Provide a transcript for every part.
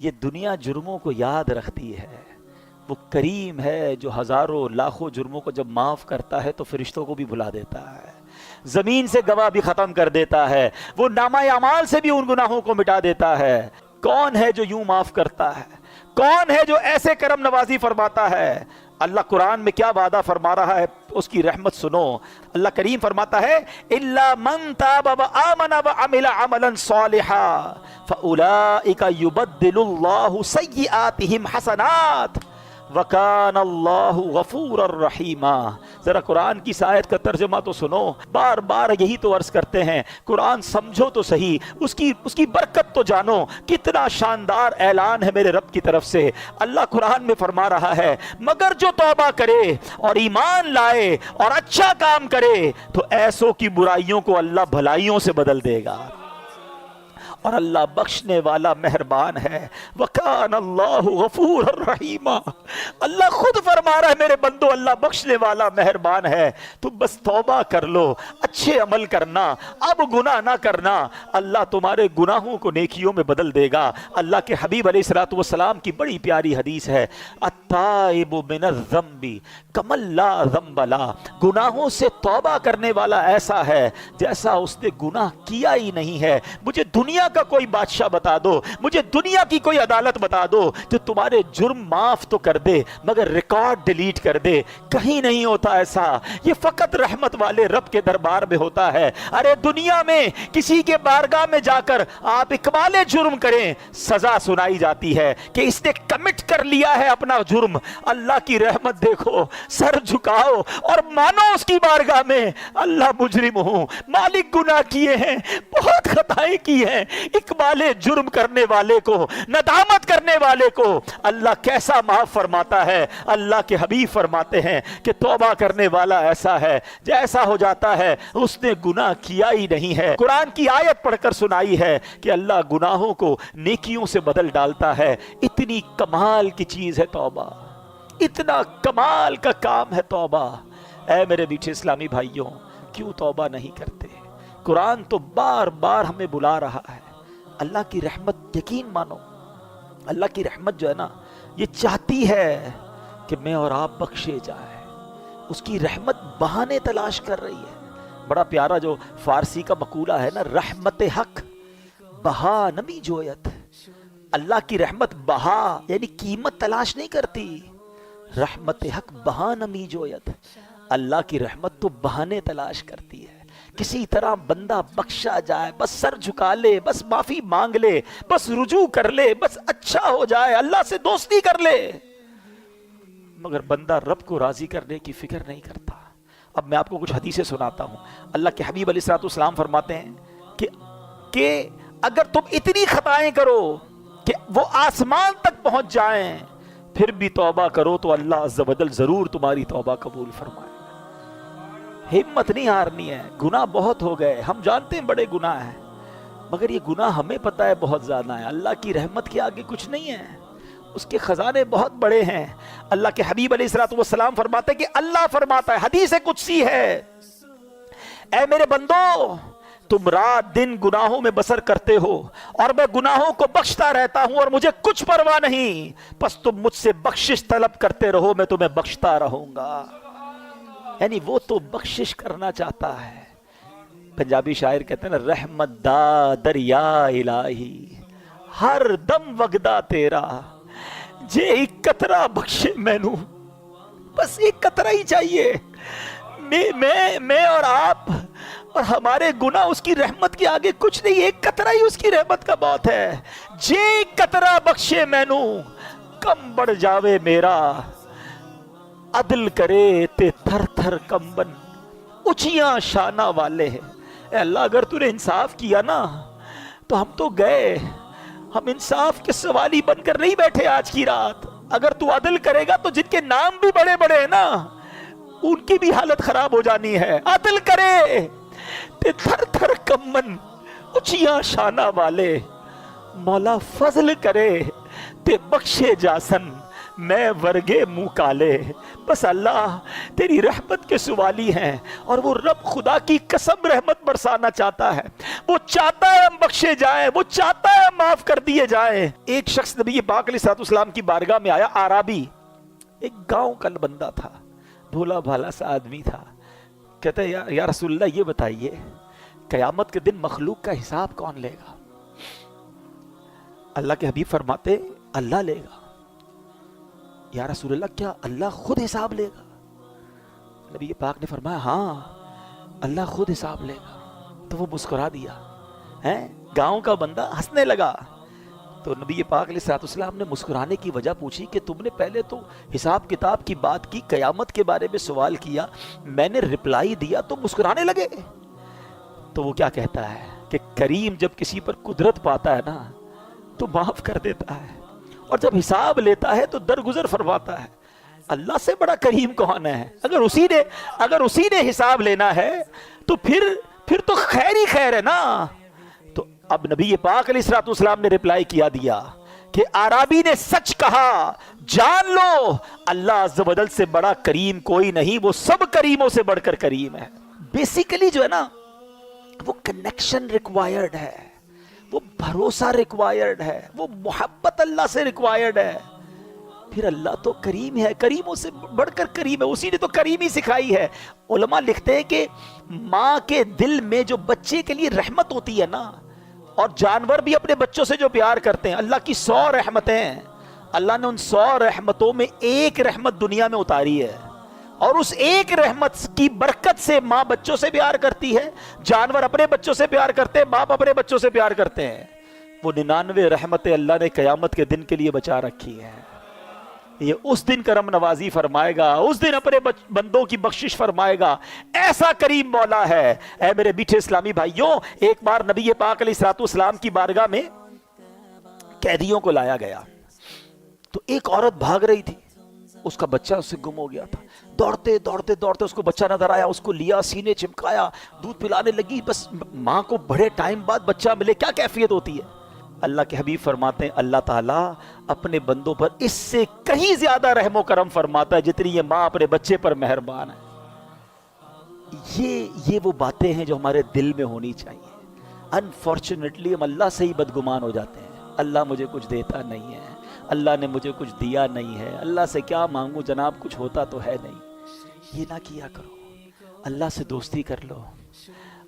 یہ دنیا جرموں کو یاد رکھتی ہے، وہ کریم ہے جو ہزاروں لاکھوں جرموں کو جب معاف کرتا ہے تو فرشتوں کو بھی بھلا دیتا ہے، زمین سے گواہ بھی ختم کر دیتا ہے، وہ نامہ اعمال سے بھی ان گناہوں کو مٹا دیتا ہے۔ کون ہے جو یوں معاف کرتا ہے؟ کون ہے جو ایسے کرم نوازی فرماتا ہے؟ اللہ قرآن میں کیا وعدہ فرما رہا ہے، اس کی رحمت سنو۔ اللہ کریم فرماتا ہے اِلَّا مَن تَابَ وَآمَنَ وَعَمِلَ عَمَلًا صَالِحًا فَأُولَئِكَ يُبَدِّلُ اللَّهُ سَيِّئَاتِهِمْ حَسَنَاتٍ وَكَانَ اللَّهُ غَفُورًا رَحِيمًا۔ ذرا قرآن کی اس آیت کا ترجمہ تو سنو، بار بار یہی تو عرض کرتے ہیں، قرآن سمجھو تو صحیح، اس کی برکت تو جانو۔ کتنا شاندار اعلان ہے میرے رب کی طرف سے۔ اللہ قرآن میں فرما رہا ہے مگر جو توبہ کرے اور ایمان لائے اور اچھا کام کرے تو ایسوں کی برائیوں کو اللہ بھلائیوں سے بدل دے گا، اور اللہ بخشنے والا مہربان ہے۔ وَكَانَ اللَّهُ غَفُورًا رَحِيمًا۔ اللہ خود فرما رہا ہے میرے بندو اللہ بخشنے والا مہربان ہے، تم بس توبہ کر لو، اچھے عمل کرنا، اب گناہ نہ کرنا، اللہ تمہارے گناہوں کو نیکیوں میں بدل دے گا۔ اللہ کے حبیب علیہ الصلوۃ والسلام کی بڑی پیاری حدیث ہے، التائب من الذنب کمن لا ذنب لہ۔ گناہوں سے توبہ کرنے والا ایسا ہے جیسا اس نے گناہ کیا ہی نہیں ہے۔ مجھے دنیا کا کوئی بادشاہ بتا دو، مجھے دنیا کی کوئی عدالت بتا دو جو تمہارے جرم معاف تو کر دے مگر ریکارڈ ڈیلیٹ کر دے، کہیں نہیں ہوتا ایسا۔ یہ فقط رحمت والے رب کے دربار میں ہوتا ہے۔ ارے دنیا میں کسی کے بارگاہ میں جا کر آپ اقبال جرم کریں، سزا سنائی جاتی ہے کہ اس نے کمٹ کر لیا ہے اپنا جرم۔ اللہ کی رحمت دیکھو، سر جھکاؤ اور مانو اس کی بارگاہ میں اللہ مجرم ہوں، مالک گناہ کیے ہیں، بہت خطائیں کی ہیں۔ اقبال جرم کرنے والے کو، ندامت کرنے والے کو اللہ کیسا معاف فرماتا ہے۔ اللہ کے حبیب فرماتے ہیں کہ توبہ کرنے والا ایسا ہے جیسا ہو جاتا ہے اس نے گناہ کیا ہی نہیں ہے۔ قرآن کی آیت پڑھ کر سنائی ہے کہ اللہ گناہوں کو نیکیوں سے بدل ڈالتا ہے۔ اتنی کمال کی چیز ہے توبہ، اتنا کمال کا کام ہے توبہ۔ اے میرے میٹھے اسلامی بھائیوں، کیوں توبہ نہیں کرتے؟ قرآن تو بار بار ہمیں بلا رہا ہے۔ اللہ کی رحمت یقین مانو، اللہ کی رحمت جو ہے نا یہ چاہتی ہے کہ میں اور آپ بخشے جائے، اس کی رحمت بہانے تلاش کر رہی ہے۔ بڑا پیارا جو فارسی کا مقولہ ہے نا، رحمت حق بہا نمی جویت۔ اللہ کی رحمت بہا یعنی قیمت تلاش نہیں کرتی، رحمت حق بہا نمی جویت۔ اللہ کی رحمت تو بہانے تلاش کرتی ہے، کسی طرح بندہ بخشا جائے، بس سر جھکا لے، بس معافی مانگ لے، بس رجوع کر لے، بس اچھا ہو جائے، اللہ سے دوستی کر لے، مگر بندہ رب کو راضی کرنے کی فکر نہیں کرتا۔ اب میں آپ کو کچھ حدیثیں سناتا ہوں۔ اللہ کے حبیب علیہ الصلوۃ والسلام فرماتے ہیں کہ اگر تم اتنی خطائیں کرو کہ وہ آسمان تک پہنچ جائیں پھر بھی توبہ کرو تو اللہ عز و جل ضرور تمہاری توبہ قبول فرمائے۔ ہمت نہیں ہارنی ہے، گناہ بہت ہو گئے، ہم جانتے ہیں بڑے گناہ ہیں، مگر یہ گناہ ہمیں پتہ ہے بہت زیادہ ہے۔ اللہ کی رحمت کے آگے کچھ نہیں ہے، اس کے خزانے بہت بڑے ہیں۔ اللہ کے حبیب علیہ الصلوۃ والسلام فرماتے ہیں کہ اللہ فرماتا ہے، حدیث قدسی ہے، اے میرے بندو تم رات دن گناہوں میں بسر کرتے ہو اور میں گناہوں کو بخشتا رہتا ہوں اور مجھے کچھ پرواہ نہیں، پس تم مجھ سے بخشش طلب کرتے رہو، میں تمہیں بخشتا رہوں گا۔ یعنی وہ تو بخشش کرنا چاہتا ہے۔ پنجابی شاعر کہتے ہیں نا، رحمت دا دریا الہی ہر دم وگدا تیرا، جے ایک قطرہ بخشے مینوں، بس ایک قطرہ ہی چاہیے۔ میں اور آپ اور ہمارے گناہ اس کی رحمت کے آگے کچھ نہیں، ایک قطرہ ہی اس کی رحمت کا بہت ہے۔ جے ایک قطرہ بخشے مینوں کم بڑھ جاوے میرا، عدل کرے تے تھر تھر کمبن اچیاں شانہ والے ہیں۔ اے اللہ اگر تو نے انصاف کیا نا تو ہم تو گئے، ہم انصاف کے سوالی بن کر نہیں بیٹھے آج کی رات۔ اگر تو عدل کرے گا تو جن کے نام بھی بڑے بڑے ہیں نا ان کی بھی حالت خراب ہو جانی ہے۔ عدل کرے تے تھر تھر کمبن اچیاں شانہ والے، مولا فضل کرے تے بخشے جاسن میں ورگے منہ کالے، بس اللہ تیری رحمت کے سوالی ہیں، اور وہ رب خدا کی قسم رحمت برسانا چاہتا ہے، وہ چاہتا ہے ہم بخشے جائیں، وہ چاہتا ہے ہم معاف کر دیے جائیں۔ ایک شخص نبی پاک علیہ الصلوۃ والسلام کی بارگاہ میں آیا، عربی، ایک گاؤں کا بندہ تھا، بھولا بھالا سا آدمی تھا۔ کہتا ہے یا رسول اللہ یہ بتائیے قیامت کے دن مخلوق کا حساب کون لے گا؟ اللہ کے حبیب فرماتے اللہ لے گا۔ یا رسول اللہ کیا اللہ خود حساب لے گا؟ نبی پاک نے فرمایا ہاں اللہ خود حساب لے گا۔ تو وہ مسکرا دیا، گاؤں کا بندہ ہنسنے لگا۔ تو نبی پاک علیہ السلام نے مسکرانے کی وجہ پوچھی کہ تم نے پہلے تو حساب کتاب کی بات کی، قیامت کے بارے میں سوال کیا، میں نے رپلائی دیا تو مسکرانے لگے۔ تو وہ کیا کہتا ہے کہ کریم جب کسی پر قدرت پاتا ہے نا تو معاف کر دیتا ہے، اور جب حساب لیتا ہے تو درگزر فرماتا ہے۔ اللہ سے بڑا کریم کون ہے؟ اگر اسی نے حساب لینا ہے تو پھر تو خیر ہی خیر ہے نا۔ تو اب نبی پاک علیہ السلام نے رپلائی کیا دیا کہ عربی نے سچ کہا، جان لو اللہ عز و جل سے بڑا کریم کوئی نہیں، وہ سب کریموں سے بڑھ کر کریم ہے۔ بیسیکلی جو ہے نا وہ کنیکشن ریکوائرڈ ہے، وہ بھروسہ ریکوائرڈ ہے، وہ محبت اللہ سے ریکوائرڈ ہے۔ پھر اللہ تو کریم ہے، کریموں سے بڑھ کر کریم ہے، اسی نے تو کریمی سکھائی ہے۔ علماء لکھتے ہیں کہ ماں کے دل میں جو بچے کے لیے رحمت ہوتی ہے نا، اور جانور بھی اپنے بچوں سے جو پیار کرتے ہیں، اللہ کی 100 رحمتیں ہیں، اللہ نے ان 100 رحمتوں میں ایک رحمت دنیا میں اتاری ہے، اور اس ایک رحمت کی برکت سے ماں بچوں سے پیار کرتی ہے، جانور اپنے بچوں سے پیار کرتے ہیں، باپ اپنے بچوں سے پیار کرتے ہیں۔ وہ 99 رحمتیں اللہ نے قیامت کے دن کے لیے بچا رکھی ہیں۔ یہ اس دن کرم نوازی فرمائے گا، اس دن اپنے بندوں کی بخشش فرمائے گا، ایسا کریم مولا ہے۔ اے میرے میٹھے اسلامی بھائیوں، ایک بار نبی پاک علیہ السلام کی بارگاہ میں قیدیوں کو لایا گیا، تو ایک عورت بھاگ رہی تھی، اس کا بچہ اس سے گم ہو گیا تھا۔ دوڑتے اس کو بچہ نظر آیا، اس کو لیا، سینے چمکایا، دودھ پلانے لگی۔ بس ماں کو بڑے ٹائم بعد بچہ ملے، کیا کیفیت ہوتی ہے؟ اللہ کے حبیب فرماتے ہیں اللہ تعالیٰ اپنے بندوں پر اس سے کہیں زیادہ رحم و کرم فرماتا ہے جتنی یہ ماں اپنے بچے پر مہربان ہے۔ یہ وہ باتیں ہیں جو ہمارے دل میں ہونی چاہیے۔ انفارچونیٹلی ہم اللہ سے ہی بدگمان ہو جاتے ہیں، اللہ مجھے کچھ دیتا نہیں ہے، اللہ نے مجھے کچھ دیا نہیں ہے، اللہ سے کیا مانگوں جناب، کچھ ہوتا تو ہے نہیں۔ یہ نہ کیا کرو، اللہ سے دوستی کر لو۔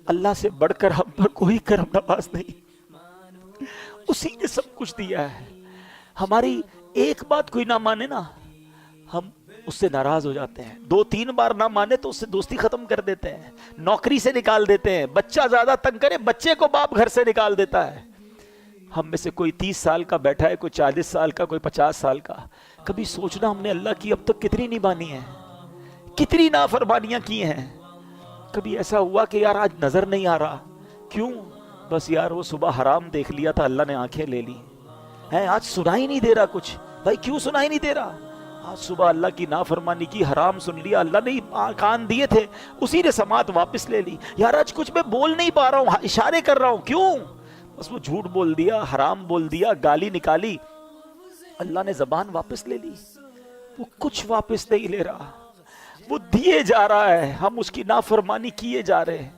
اللہ سے بڑھ کر ہم پر کوئی کرم نواز نہیں، اسی نے سب کچھ دیا ہے۔ ہماری ایک بات کوئی نہ مانے نا، ہم اس سے ناراض ہو جاتے ہیں، 2-3 بار نہ مانے تو اس سے دوستی ختم کر دیتے ہیں، نوکری سے نکال دیتے ہیں، بچہ زیادہ تنگ کرے بچے کو باپ گھر سے نکال دیتا ہے۔ ہم میں سے کوئی 30 سال کا بیٹھا ہے، کوئی 40 سال کا، کوئی 50 سال کا۔ کبھی سوچنا ہم نے اللہ کی اب تک کتنی نہیں مانی ہے، کتنی نافرمانیاں کی ہیں۔ کبھی ایسا ہوا کہ یار آج نظر نہیں آ رہا، کیوں؟ بس یار وہ صبح حرام دیکھ لیا تھا، اللہ نے آنکھیں لے لی ہیں، آج سنائی نہیں دے رہا کچھ۔ بھائی کیوں سنائی نہیں دے رہا؟ آج صبح اللہ کی نافرمانی کی، حرام سن لیا، اللہ نے کان دیے تھے، اسی نے سماعت واپس لے لی۔ یار آج کچھ میں بول نہیں پا رہا ہوں، اشارے کر رہا ہوں، کیوں؟ بس وہ جھوٹ بول دیا، حرام بول دیا، گالی نکالی، اللہ نے زبان واپس لے لی۔ وہ کچھ واپس نہیں لے رہا، وہ دیے جا رہا ہے، ہم اس کی نافرمانی کیے جا رہے ہیں۔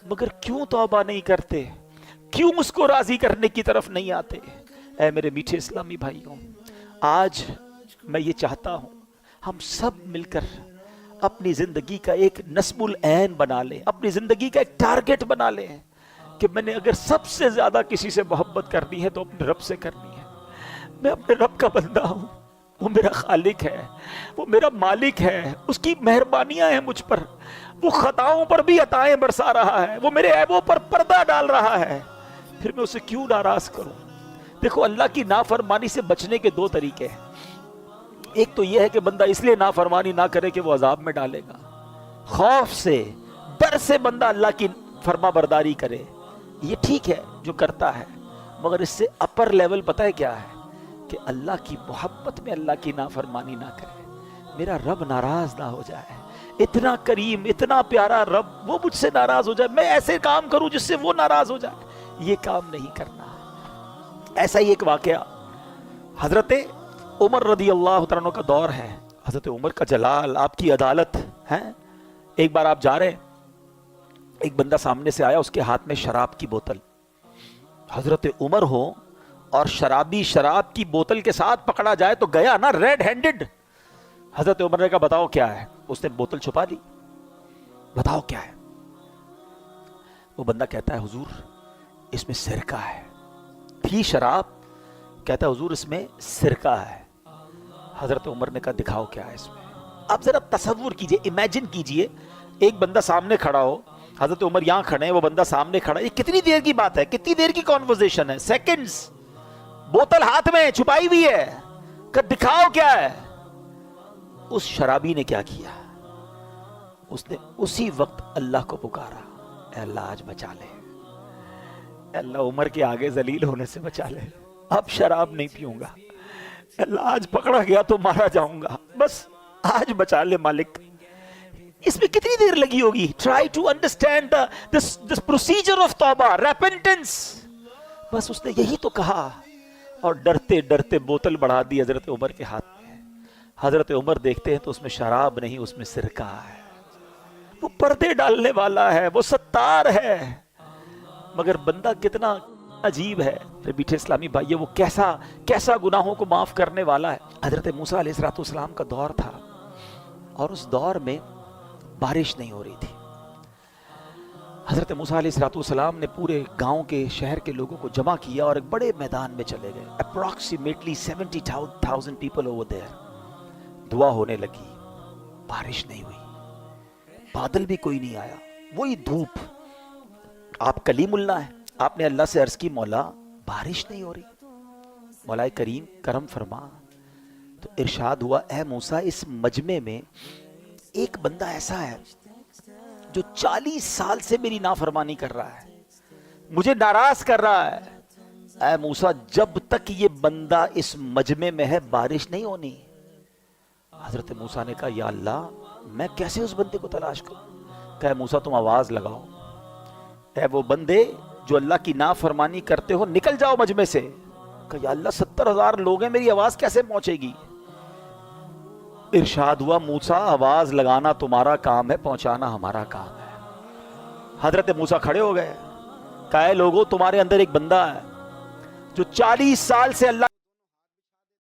مگر کیوں توبہ نہیں کرتے؟ کیوں اس کو راضی کرنے کی طرف نہیں آتے؟ اے میرے میٹھے اسلامی بھائیوں، آج میں یہ چاہتا ہوں ہم سب مل کر اپنی زندگی کا ایک نصب العین بنا لیں، اپنی زندگی کا ایک ٹارگٹ بنا لیں کہ میں نے اگر سب سے زیادہ کسی سے محبت کرنی ہے تو اپنے رب سے کرنی ہے۔ میں اپنے رب کا بندہ ہوں، وہ میرا خالق ہے، وہ میرا مالک ہے، اس کی مہربانیاں ہیں مجھ پر، وہ خطاؤں پر بھی عطائیں برسا رہا ہے، وہ میرے عیبوں پر پردہ ڈال رہا ہے، پھر میں اسے کیوں ناراض کروں؟ دیکھو اللہ کی نافرمانی سے بچنے کے 2 طریقے ہیں۔ ایک تو یہ ہے کہ بندہ اس لیے نافرمانی نہ کرے کہ وہ عذاب میں ڈالے گا، خوف سے، ڈر سے بندہ اللہ کی فرما برداری کرے، یہ ٹھیک ہے جو کرتا ہے، مگر اس سے اپر لیول پتہ ہے کیا ہے؟ کہ اللہ کی محبت میں اللہ کی نافرمانی نہ کرے، میرا رب ناراض نہ ہو جائے، اتنا کریم، اتنا پیارا رب، وہ مجھ سے ناراض ہو جائے، میں ایسے کام کروں جس سے وہ ناراض ہو جائے، یہ کام نہیں کرنا۔ ایسا ہی ایک واقعہ، حضرت عمر رضی اللہ تعالیٰ عنہ کا دور ہے، حضرت عمر کا جلال، آپ کی عدالت ہے۔ ایک بار آپ جا رہے ہیں، ایک بندہ سامنے سے آیا، اس کے ہاتھ میں شراب کی بوتل، حضرت عمر ہو اور شرابی شراب کی بوتل کے ساتھ پکڑا جائے تو گیا نا ریڈ ہینڈڈ۔ حضرت عمر نے کہا بتاؤ کیا ہے، اس نے بوتل چھپا دی، بتاؤ کیا ہے۔ وہ بندہ کہتا ہے حضور اس میں سرکہ ہے، تھی شراب، کہتا ہے حضور اس میں سرکہ ہے۔ حضرت عمر نے کہا دکھاؤ کیا ہے اس میں۔ آپ ذرا تصور کیجئے، امیجن کیجئے، ایک بندہ سامنے کھڑا ہو، حضرت عمر یہاں کھڑے ہیں، وہ بندہ سامنے کھڑا ہے، یہ کتنی دیر کی بات ہے، کتنی دیر کی کانورزیشن ہے، سیکنڈز، بوتل ہاتھ میں چھپائی ہوئی ہے، کہ دکھاؤ کیا ہے۔ اس شرابی نے کیا کیا، اس نے اسی وقت اللہ کو پکارا، اے اللہ آج بچا لے، اے اللہ عمر کے آگے ذلیل ہونے سے بچا لے، اب شراب نہیں پیوں گا، اے اللہ آج پکڑا گیا تو مارا جاؤں گا، بس آج بچا لے مالک۔ اس میں کتنی دیر لگی ہوگی؟ Try to understand this procedure of توبہ، ریپنٹنس۔ بس اس نے یہی تو کہا اور ڈرتے ڈرتے بوتل بڑھا دی حضرت عمر کے ہاتھ میں۔ حضرت عمر دیکھتے ہیں تو اس میں شراب نہیں، اس میں سرکہ ہے۔ وہ پردے ڈالنے والا ہے، وہ ستار ہے، مگر بندہ کتنا عجیب ہے۔ پھر بیٹھے اسلامی بھائی، وہ کیسا گناہوں کو معاف کرنے والا ہے۔ حضرت موسیٰ علیہ السلام کا دور تھا اور اس دور میں بارش نہیں ہو رہی تھی۔ حضرت موسیٰ علیہ السلام نے پورے گاؤں کے شہر کے لوگوں کو جمع کیا اور ایک بڑے میدان میں چلے گئے۔ Approximately 70,000 people over there. دعا ہونے لگی، بارش نہیں ہوئی، بادل بھی کوئی نہیں آیا، وہی دھوپ۔ آپ کلیم اللہ ہیں، آپ نے اللہ سے عرض کی مولا بارش نہیں ہو رہی، مولا کریم کرم فرما۔ تو ارشاد ہوا اے موسیٰ اس مجمع میں ایک بندہ ایسا ہے جو 40 سال سے میری نافرمانی کر رہا ہے، مجھے ناراض کر رہا ہے۔ اے موسیٰ جب تک یہ بندہ اس مجمع میں ہے بارش نہیں ہونی۔ حضرت موسیٰ نے کہا یا اللہ میں کیسے اس بندے کو تلاش کروں؟ کہ موسیٰ تم آواز لگاؤ، اے وہ بندے جو اللہ کی نافرمانی کرتے ہو نکل جاؤ مجمع سے۔ کہ یا اللہ 70,000 لوگ ہیں، میری آواز کیسے پہنچے گی؟ ارشاد ہوا موسیٰ آواز لگانا تمہارا کام ہے، پہنچانا ہمارا کام ہے۔ حضرت موسیٰ کھڑے ہو گئے، کہا اے لوگو تمہارے اندر ایک بندہ ہے جو 40 سال سے اللہ